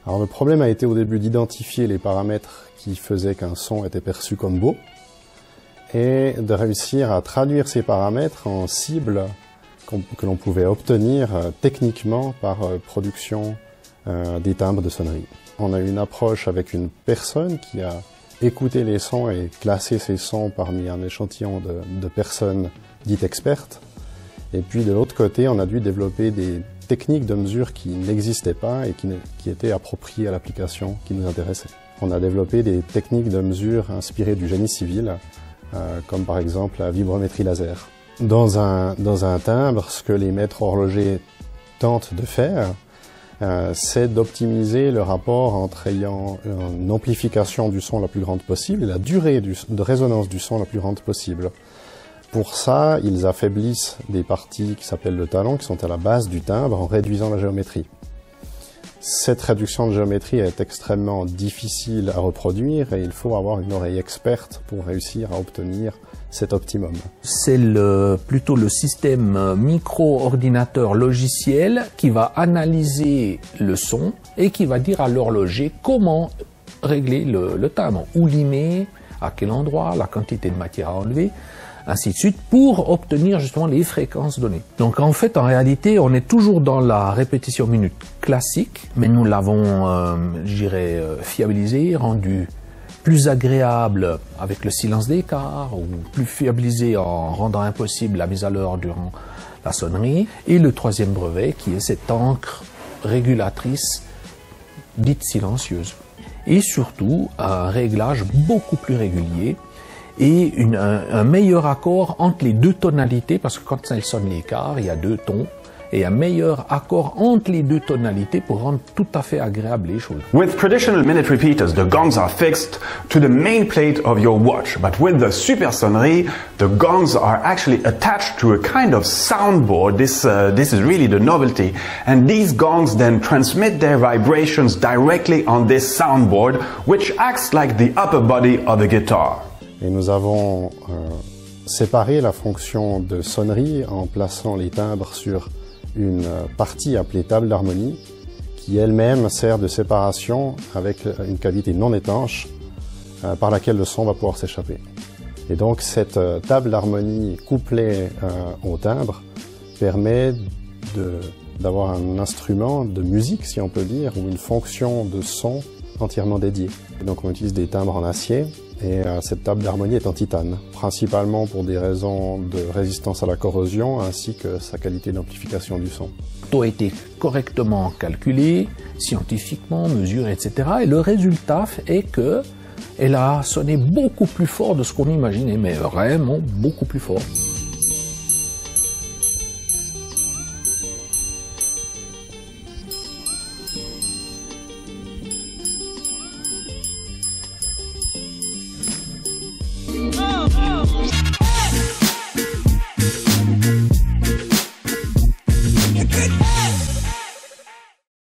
Alors le problème a été au début d'identifier les paramètres qui faisaient qu'un son était perçu comme beau et de réussir à traduire ces paramètres en cibles que l'on pouvait obtenir techniquement par production des timbres de sonnerie. On a eu une approche avec une personne qui a écouté les sons et classé ces sons parmi un échantillon de personnes dites expertes. Et puis de l'autre côté, on a dû développer des techniques de mesure qui n'existaient pas et qui étaient appropriées à l'application qui nous intéressait. On a développé des techniques de mesure inspirées du génie civil, comme par exemple la vibrométrie laser. Dans un timbre, ce que les maîtres horlogers tentent de faire, c'est d'optimiser le rapport entre ayant une amplification du son la plus grande possible et la durée de résonance du son la plus grande possible. Pour ça, ils affaiblissent des parties qui s'appellent le talon, qui sont à la base du timbre, en réduisant la géométrie. Cette réduction de géométrie est extrêmement difficile à reproduire et il faut avoir une oreille experte pour réussir à obtenir cet optimum. C'est plutôt le système micro-ordinateur logiciel qui va analyser le son et qui va dire à l'horloger comment régler le timbre, où limer, à quel endroit, la quantité de matière à enlever, ainsi de suite, pour obtenir justement les fréquences données. Donc en fait, en réalité, on est toujours dans la répétition minute classique, mais nous l'avons, je dirais, fiabilisé, rendu plus agréable avec le silence des quarts, ou plus fiabilisé en rendant impossible la mise à l'heure durant la sonnerie. Et le troisième brevet, qui est cette encre régulatrice dite silencieuse. Et surtout, un réglage beaucoup plus régulier et un meilleur accord entre les deux tonalités, parce que quand elle sonne les quarts, il y a deux tons, et un meilleur accord entre les deux tonalités pour rendre tout à fait agréable les choses. With traditional minute repeaters, the gongs are fixed to the main plate of your watch, but with the super sonnerie, the gongs are actually attached to a kind of soundboard. This is really the novelty, and these gongs then transmit their vibrations directly on this soundboard, which acts like the upper body of a guitar. Et nous avons séparé la fonction de sonnerie en plaçant les timbres sur une partie appelée table d'harmonie qui elle-même sert de séparation avec une cavité non étanche par laquelle le son va pouvoir s'échapper. Et donc cette table d'harmonie couplée au timbre permet d'avoir un instrument de musique, si on peut dire, ou une fonction de son entièrement dédiée. Et donc on utilise des timbres en acier et cette table d'harmonie est en titane, principalement pour des raisons de résistance à la corrosion ainsi que sa qualité d'amplification du son. Tout a été correctement calculé, scientifiquement mesuré, etc. Et le résultat est que elle a sonné beaucoup plus fort de ce qu'on imaginait, mais vraiment beaucoup plus fort.